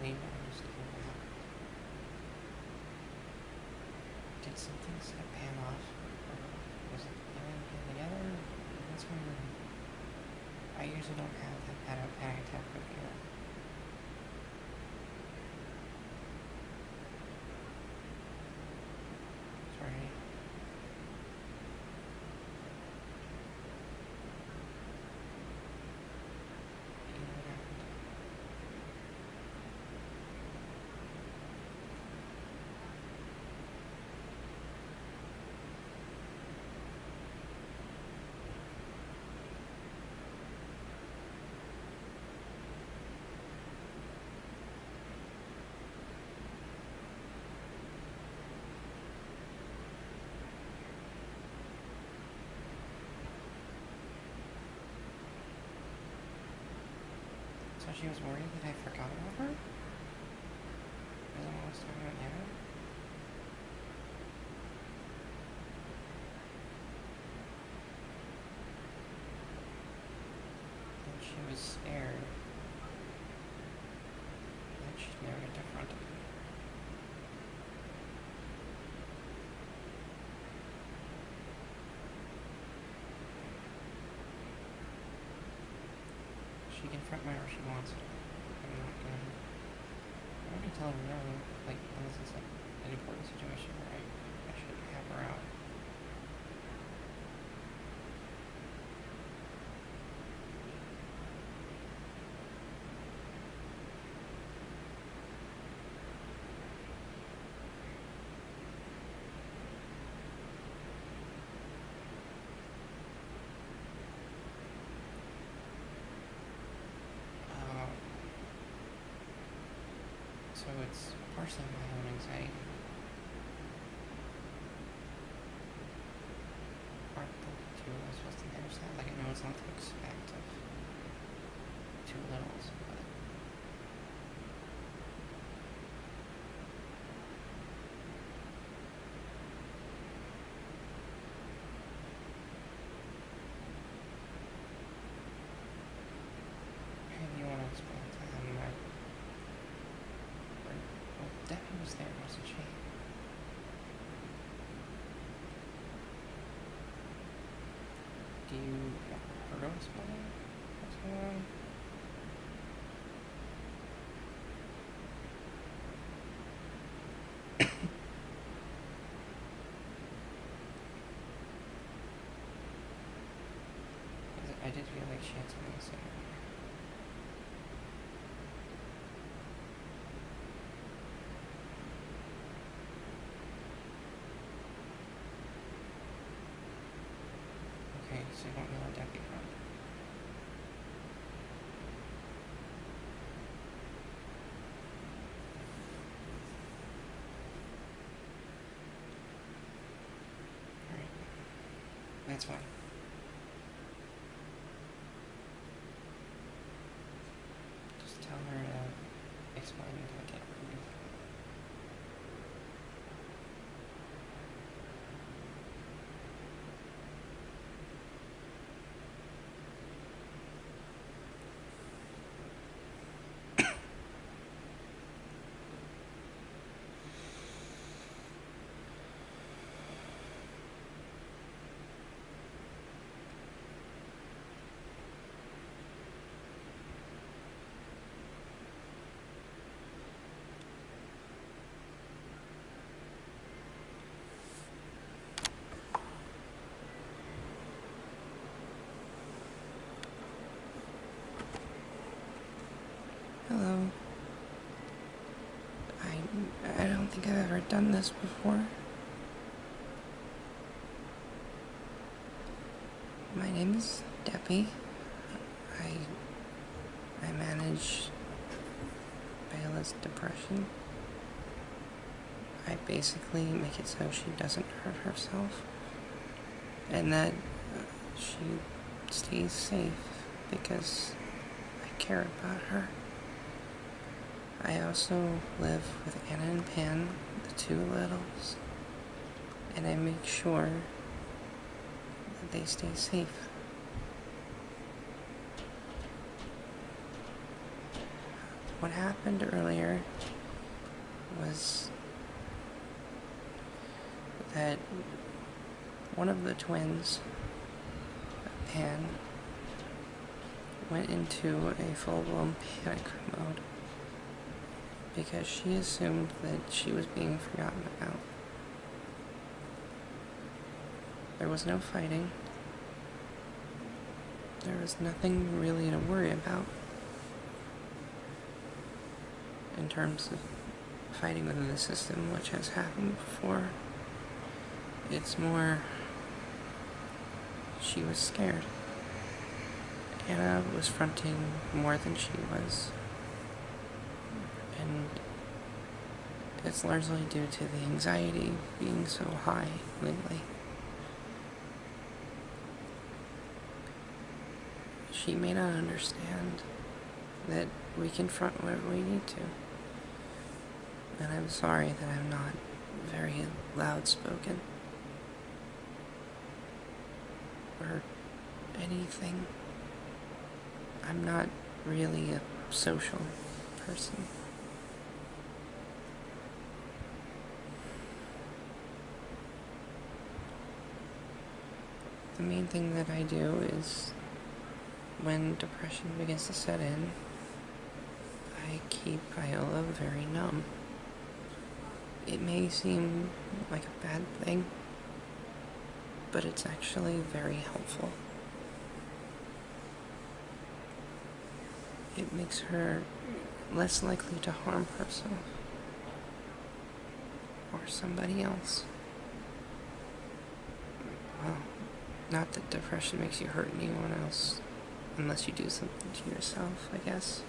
need to just get some things to pan off. Was it getting together? What's going on? I usually don't have that bad of a panic attack with you. Sorry. So she was worried that I forgot about her? Is that what I was talking about now? And she was scared that she'd never get to front of me. She can front whenever she wants to. I'm not gonna tell her no, like, unless it's like an important situation where I should have her out. So it's partially my own anxiety. Aren't the two of us supposed to understand? Like, I know it's not to expect of two littles, but maybe you want to explain to them that Debbie was there, wasn't she? Do you want her to explain what's going on? I did feel like she had something to say. Okay, so you want me to let Debbie run? Alright. That's fine. Just tell her to explain until I get rid of it. Hello. I don't think I've ever done this before. My name is Debbie. I manage Bella's depression. I basically make it so she doesn't hurt herself and that she stays safe because I care about her. I also live with Anna and Pan, the two littles, and I make sure that they stay safe. what happened earlier was that one of the twins, Pan, went into a full-blown panic mode because she assumed that she was being forgotten about. There was no fighting. There was nothing really to worry about in terms of fighting within the system, which has happened before. It's more, she was scared. Anna was fronting more than she was. And it's largely due to the anxiety being so high lately. She may not understand that we confront whatever we need to. And I'm sorry that I'm not very loud-spoken. Or anything. I'm not really a social person. The main thing that I do is, when depression begins to set in, I keep Viola very numb. It may seem like a bad thing, but it's actually very helpful. It makes her less likely to harm herself or somebody else. Well, not that depression makes you hurt anyone else, unless you do something to yourself, I guess.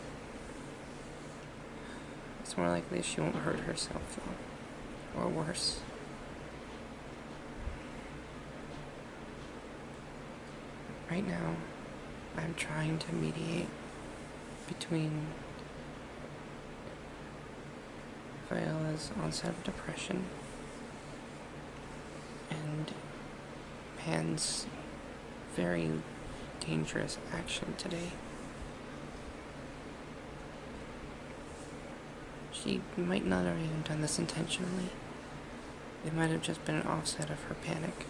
It's more likely she won't hurt herself, though. Or worse. Right now, I'm trying to mediate between Viola's onset of depression and Pan's very dangerous action today. She might not have even done this intentionally. It might have just been an offset of her panic.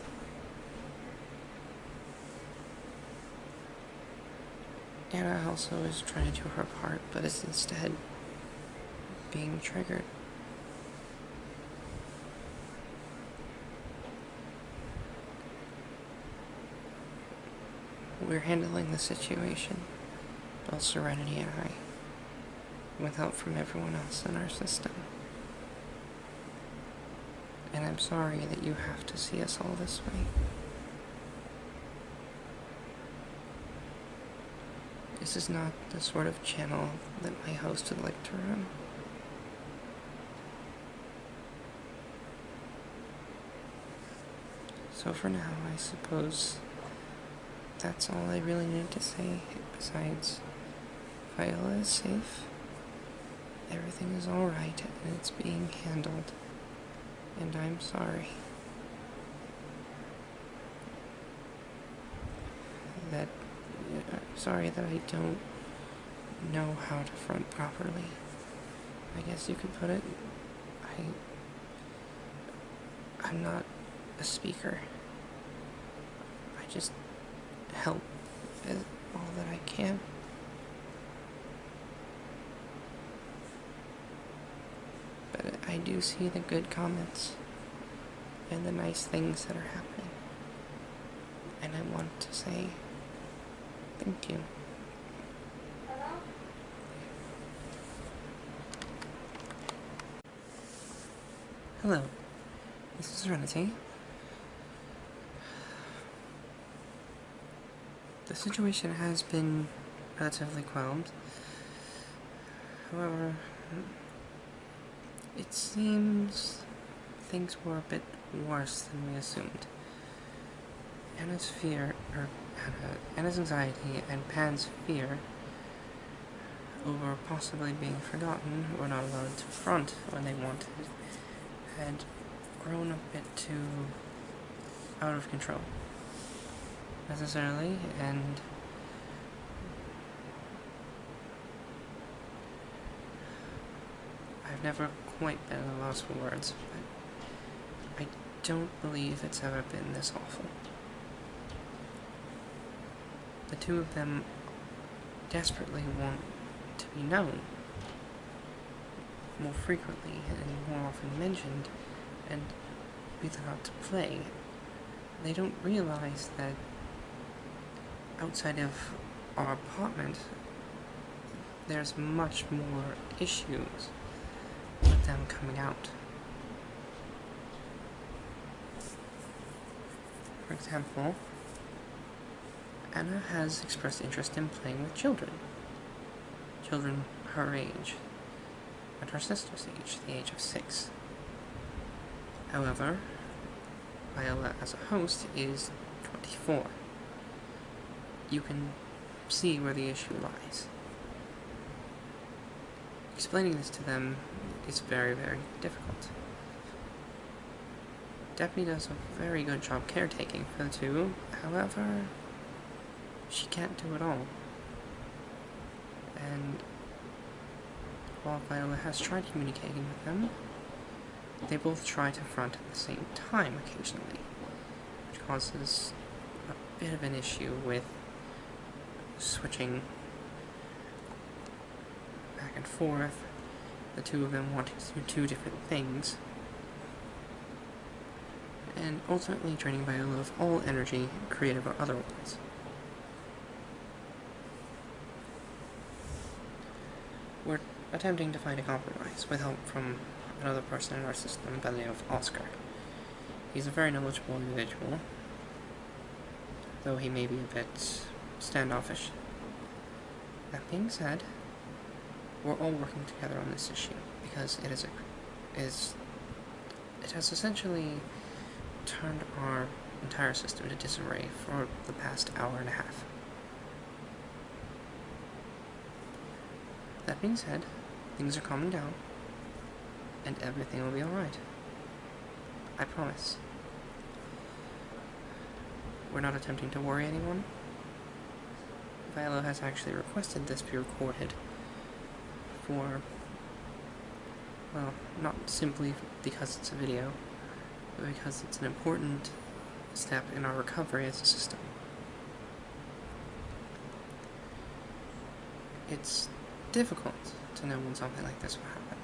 Anna also is trying to do her part, but is instead being triggered. We're handling the situation, both Serenity and I, with help from everyone else in our system. And I'm sorry that you have to see us all this way. This is not the sort of channel that my host would like to run. So for now, I suppose that's all I really need to say, besides Viola is safe, everything is alright, and it's being handled, and I'm sorry that I don't know how to front properly. I guess you could put it. I'm not a speaker. I just help all that I can. But I do see the good comments and the nice things that are happening. And I want to say thank you. Hello, this is Serenity. The situation has been relatively quelled. However, it seems things were a bit worse than we assumed. Anna's anxiety and Pan's fear over possibly being forgotten or not allowed to front when they wanted had grown a bit too out of control, necessarily, and I've never quite been at a loss for words, but I don't believe it's ever been this awful. The two of them desperately want to be known, more frequently and more often mentioned, and be allowed to play. They don't realize that outside of our apartment, there's much more issues with them coming out. For example, Anna has expressed interest in playing with children her age, and her sister's age, the age of 6. However, Viola as a host is 24. You can see where the issue lies. Explaining this to them is very, very difficult. Debbie does a very good job caretaking for the two, however, she can't do it all. And while Viola has tried communicating with them, they both try to front at the same time occasionally, which causes a bit of an issue with switching back and forth, the two of them wanting to do two different things, and ultimately draining Viola of all energy, creative or otherwise. We're attempting to find a compromise with help from another person in our system by the name of Oscar. He's a very knowledgeable individual, though he may be a bit standoffish. That being said, we're all working together on this issue because it has essentially turned our entire system to disarray for the past hour and a half. That being said, things are calming down, and everything will be alright. I promise. We're not attempting to worry anyone. Viola has actually requested this be recorded for, well, not simply because it's a video, but because it's an important step in our recovery as a system. It's difficult to know when something like this will happen.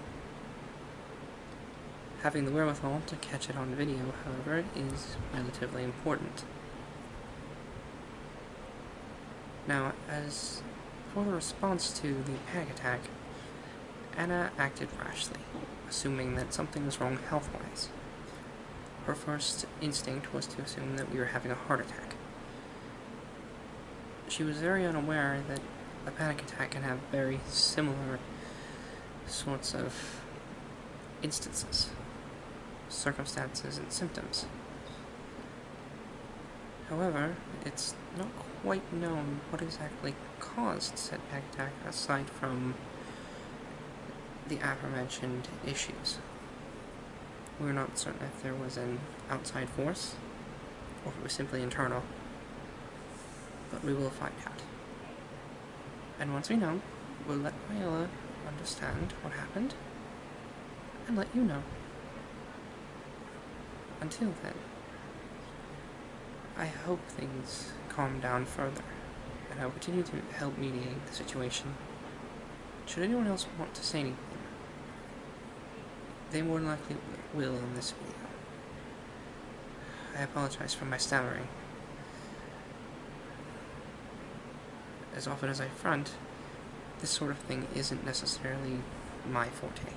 Having the wherewithal to catch it on video, however, is relatively important. Now, as for the response to the panic attack, Anna acted rashly, assuming that something was wrong health-wise. Her first instinct was to assume that we were having a heart attack. She was very unaware that a panic attack can have very similar sorts of instances, circumstances, and symptoms. However, it's not quite known what exactly caused said panic attack aside from the aforementioned issues. We're not certain if there was an outside force, or if it was simply internal, but we will find out. And once we know, we'll let Viola understand what happened, and let you know. Until then, I hope things calm down further, and I will continue to help mediate the situation. Should anyone else want to say anything, they more than likely will in this video. I apologize for my stammering. As often as I front, this sort of thing isn't necessarily my forte.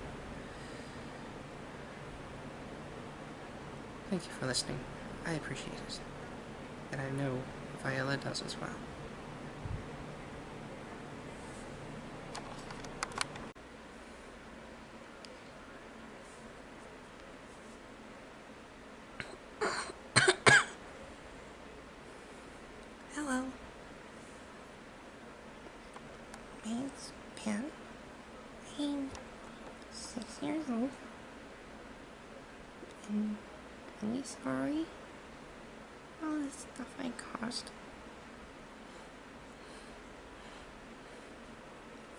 Thank you for listening. I appreciate it. And I know Viola does as well. Hello. My name's Pam. I'm 6 years old. And I'm really sorry for all the stuff I caused.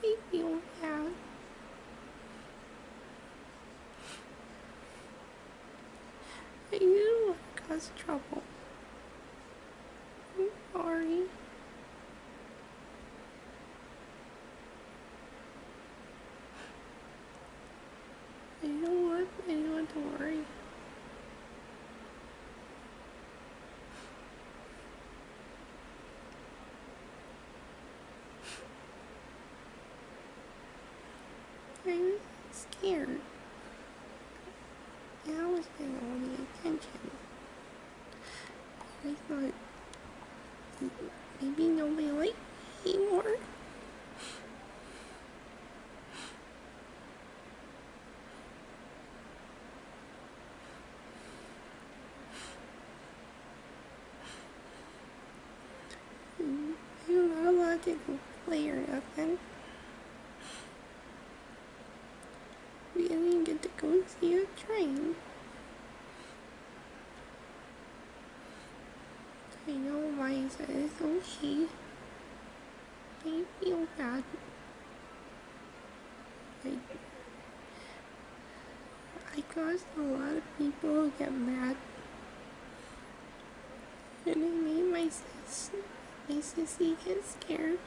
I feel bad. cause trouble. I'm sorry. I don't want anyone to worry. I was scared. Yeah, I was getting all the attention. I thought maybe nobody liked me anymore. I'm not allowed to go play or nothing. We didn't get to go see a train. I know Maya said it's okay. I feel bad. I caused a lot of people to get mad. And I made my sissy get scared.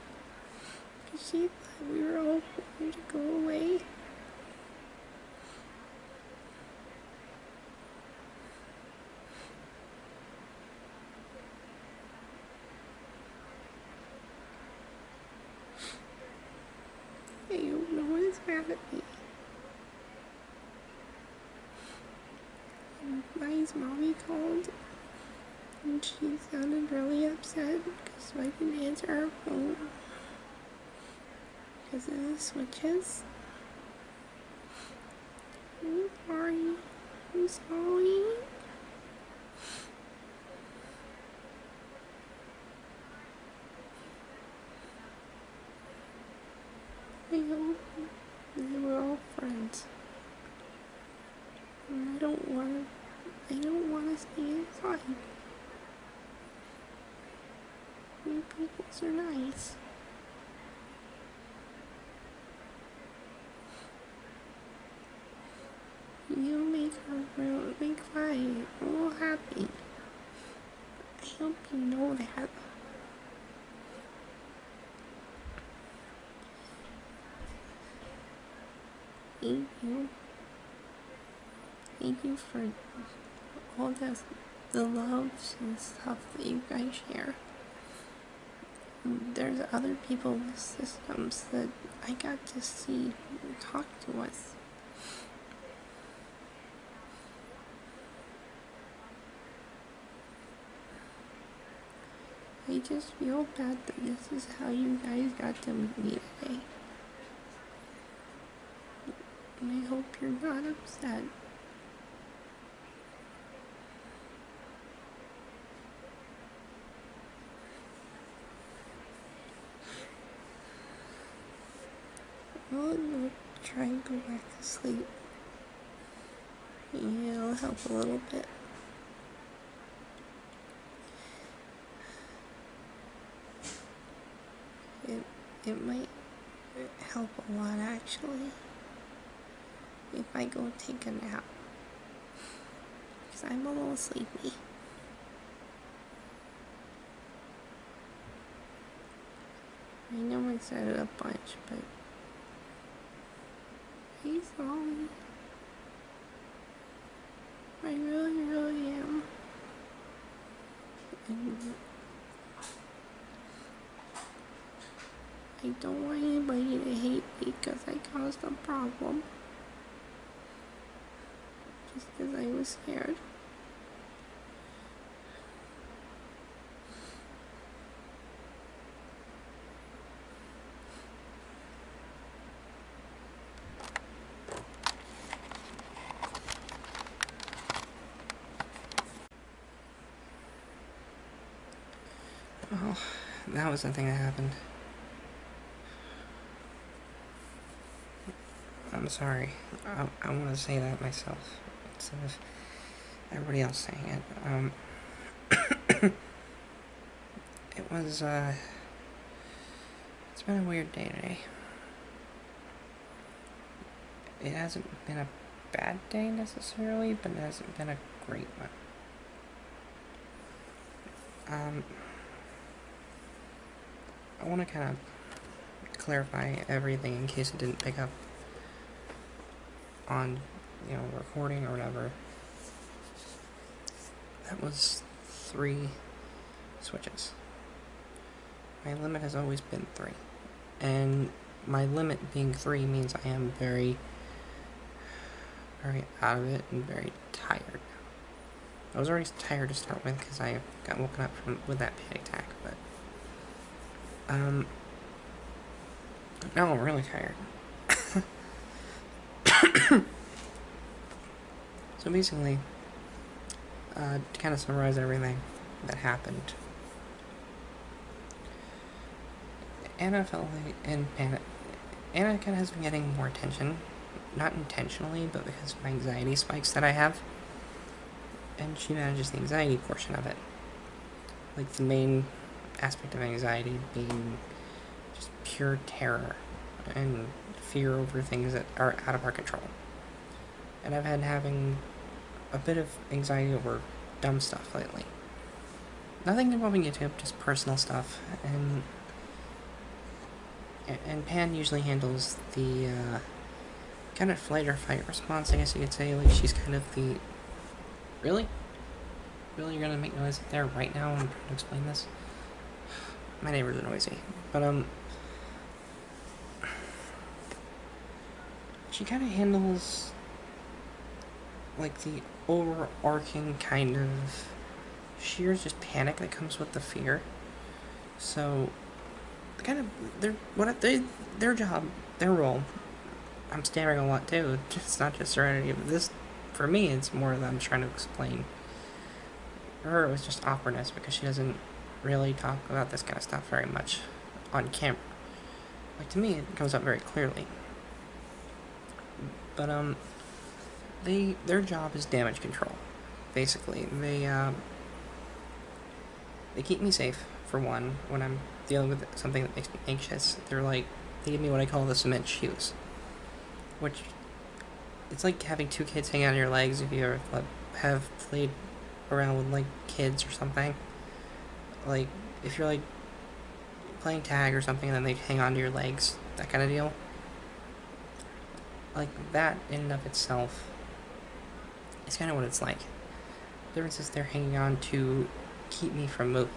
Because she thought we were all going to go away. I hope no one's mad at me. Maya's mommy called and she sounded really upset because I didn't answer her phone because of the switches. I'm sorry. I'm sorry. I hope they were all friends. And I don't want to stay inside. You people are nice. You make her really quiet, real happy. I hope you know that. Thank you. Thank you for all the loves and stuff that you guys share. There's other people with systems that I got to see talk to us. I just feel bad that this is how you guys got to meet me today. And I hope you're not upset. I'll try and go back to sleep. Yeah, it'll help a little bit. It might help a lot actually if I go take a nap. Because I'm a little sleepy. I know I said it a bunch, but I'm sorry. I really, really am. And I don't want anybody to hate me because I caused a problem. Just because I was scared. Well, that was the thing that happened. I'm sorry. I want to say that myself instead of everybody else saying it. It was, it's been a weird day today. It hasn't been a bad day necessarily, but it hasn't been a great one. Um, I want to kind of clarify everything in case it didn't pick up on, recording or whatever. That was 3 switches. My limit has always been 3. And my limit being 3 means I am very, very out of it and very tired. I was already tired to start with because I got woken up with that panic attack, but now I'm really tired. So basically, to kind of summarize everything that happened, Anna felt like, Anna kind of has been getting more attention, not intentionally, but because of my anxiety spikes that I have, and she manages the anxiety portion of it. Like, the main aspect of anxiety being just pure terror and fear over things that are out of our control. And I've had having a bit of anxiety over dumb stuff lately. Nothing involving YouTube, just personal stuff. And Pan usually handles the kind of flight or fight response, I guess you could say. Like, she's kind of the... Really? Really, you're gonna make noise there right now when I'm trying to explain this? My neighbors are noisy. But, she kind of handles, like, the overarching kind of sheer just panic that comes with the fear. So, kind of, their job, their role, I'm stammering a lot too, it's not just Serenity, but this, for me, it's more that I'm trying to explain. For her, it was just awkwardness, because she doesn't really talk about this kind of stuff very much on camera. Like, to me, it comes up very clearly. But, their job is damage control, basically. They keep me safe, for one, when I'm dealing with something that makes me anxious. They give me what I call the cement shoes, which, it's like having 2 kids hang out on your legs if you ever have played around with, like, kids or something. Like, if you're, like, playing tag or something and then they hang onto your legs, that kind of deal. Like, that in and of itself is kind of what it's like. The difference is they're hanging on to keep me from moving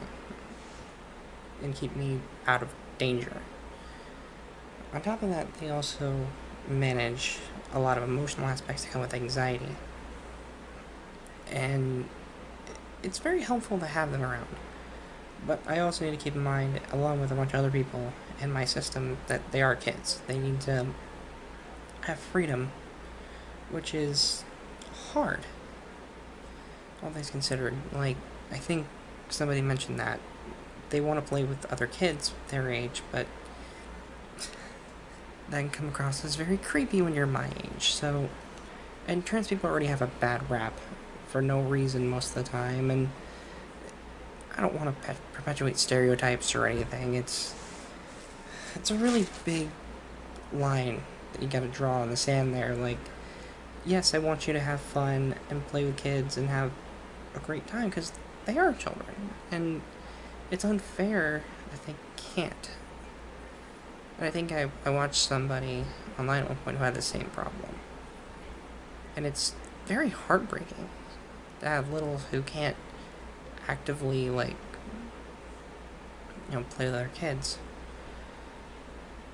and keep me out of danger. On top of that, they also manage a lot of emotional aspects that come with anxiety. And it's very helpful to have them around. But I also need to keep in mind, along with a bunch of other people in my system, that they are kids. They need to have freedom, which is hard, all things considered. Like, I think somebody mentioned that they want to play with other kids their age, but that can come across as very creepy when you're my age. So, and trans people already have a bad rap for no reason most of the time, and I don't want to perpetuate stereotypes or anything. It's a really big line that you gotta draw in the sand there. Like, yes, I want you to have fun and play with kids and have a great time, because they are children, and it's unfair that they can't. And I think I watched somebody online at one point who had the same problem. And it's very heartbreaking to have littles who can't actively, like, play with other kids.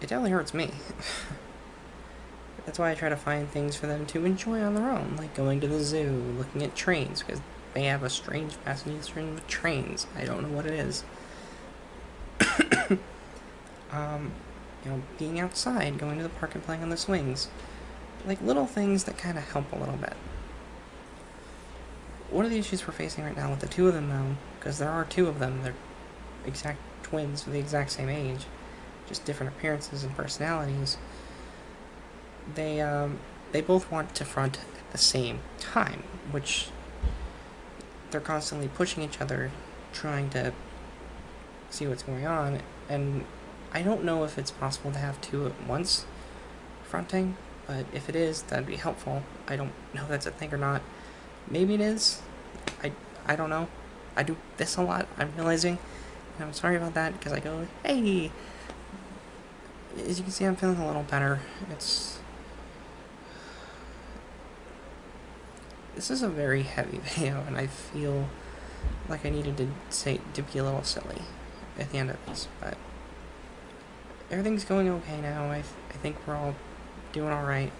It definitely hurts me. That's why I try to find things for them to enjoy on their own, like going to the zoo, looking at trains, because they have a strange fascination with trains. I don't know what it is. Being outside, going to the park and playing on the swings. Like, little things that kind of help a little bit. One of the issues we're facing right now with the 2 of them, though, because there are 2 of them, they're exact twins with the exact same age, just different appearances and personalities. They both want to front at the same time, which they're constantly pushing each other, trying to see what's going on, and I don't know if it's possible to have 2 at once fronting, but if it is, that'd be helpful. I don't know if that's a thing or not. Maybe it is. I don't know. I do this a lot, I'm realizing. And I'm sorry about that, because I go, hey! As you can see, I'm feeling a little better. This is a very heavy video, and I feel like I needed to be a little silly at the end of this, but everything's going okay now. I think we're all doing alright.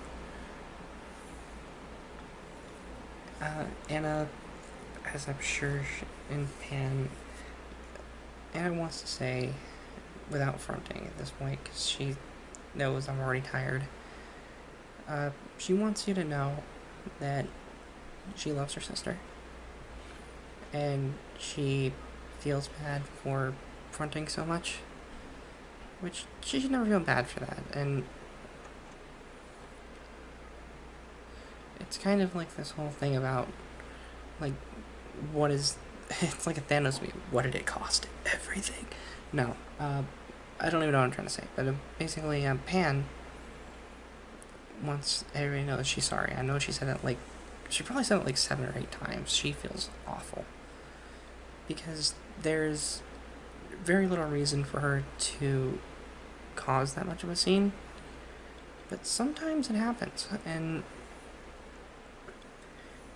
Anna, as I'm sure in Pan, Anna wants to say, without fronting at this point, because she knows I'm already tired, she wants you to know that she loves her sister, and she feels bad for fronting so much, which she should never feel bad for that. And it's kind of like this whole thing about, like, what is, it's like a Thanos meme, what did it cost? Everything. No, I don't even know what I'm trying to say, but basically, Pan wants everybody to know that she's sorry. I know she said that, like, she probably said it like 7 or 8 times. She feels awful. Because there's very little reason for her to cause that much of a scene. But sometimes it happens. And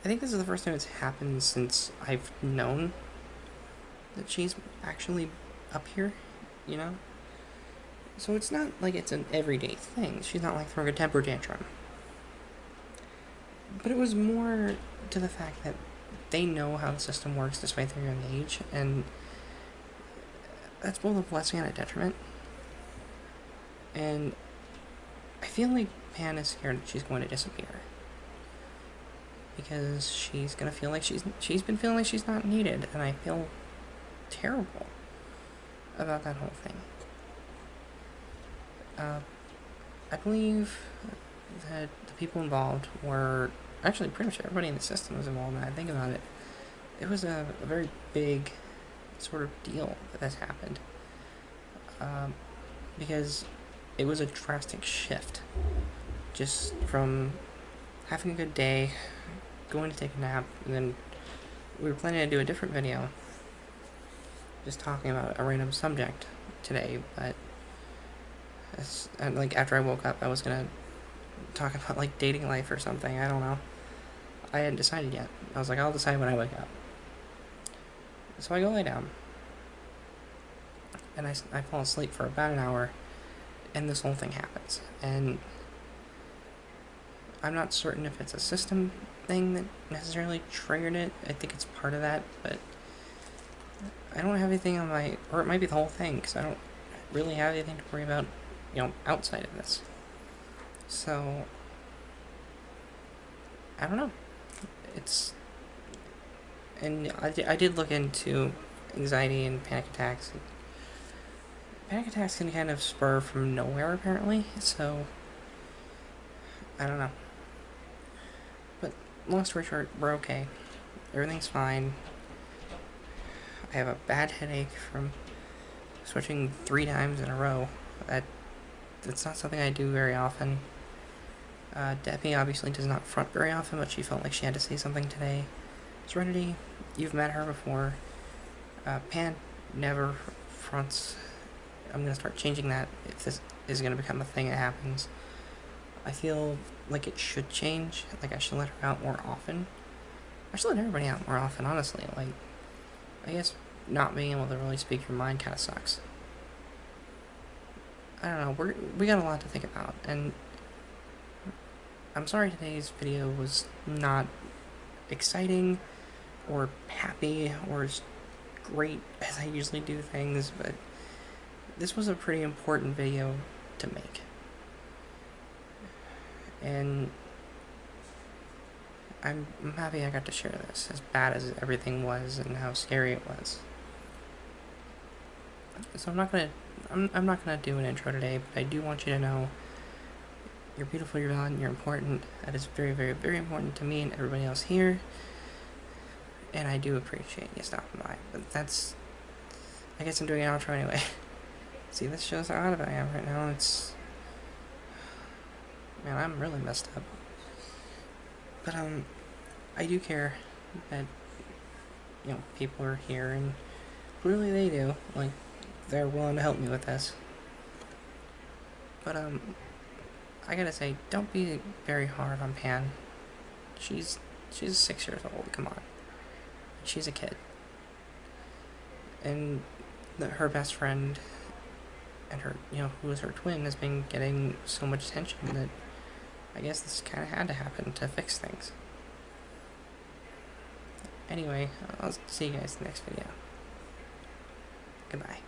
I think this is the first time it's happened since I've known that she's actually up here, you know? So it's not like it's an everyday thing. She's not like throwing a temper tantrum. But it was more to the fact that they know how the system works despite their young age, and that's both a blessing and a detriment. And I feel like Pan is scared that she's going to disappear. Because she's gonna feel like she's been feeling like she's not needed, and I feel terrible about that whole thing. I believe that the people involved were, actually pretty much everybody in the system was involved. Now I think about it, it was a very big sort of deal that this happened, because it was a drastic shift, just from having a good day, going to take a nap, and then we were planning to do a different video just talking about a random subject today, but like after I woke up I was gonna talk about like dating life or something. I don't know, I hadn't decided yet. I was like, I'll decide when I wake up. So I go lay down and I fall asleep for about an hour, and this whole thing happens. And I'm not certain if it's a system thing that necessarily triggered it. I think it's part of that, but I don't have anything on my, or it might be the whole thing, because I don't really have anything to worry about, you know, outside of this. So, I don't know. And I did look into anxiety and panic attacks. Panic attacks can kind of spur from nowhere, apparently, so I don't know. But long story short, we're okay. Everything's fine. I have a bad headache from switching 3 times in a row. That's not something I do very often. Debbie obviously does not front very often, but she felt like she had to say something today. Serenity, you've met her before. Pan never fronts. I'm going to start changing that if this is going to become a thing that happens. I feel like it should change. Like, I should let her out more often. I should let everybody out more often, honestly. Like, I guess not being able to really speak your mind kind of sucks. I don't know, we got a lot to think about, and I'm sorry today's video was not exciting, or happy, or as great as I usually do things, but this was a pretty important video to make. And I'm happy I got to share this, as bad as everything was and how scary it was. So I'm not gonna do an intro today, but I do want you to know you're beautiful, you're valid, you're important. That is very, very, very important to me and everybody else here. And I do appreciate you stopping by. But I guess I'm doing an outro anyway. See, this shows how out of it I am right now. Man, I'm really messed up. But I do care that people are here, and clearly they do. Like, they're willing to help me with this. But, I gotta say, don't be very hard on Pan. She's 6 years old, come on. She's a kid. And her best friend and her, who is her twin, has been getting so much attention that I guess this kind of had to happen to fix things. Anyway, I'll see you guys in the next video. Goodbye.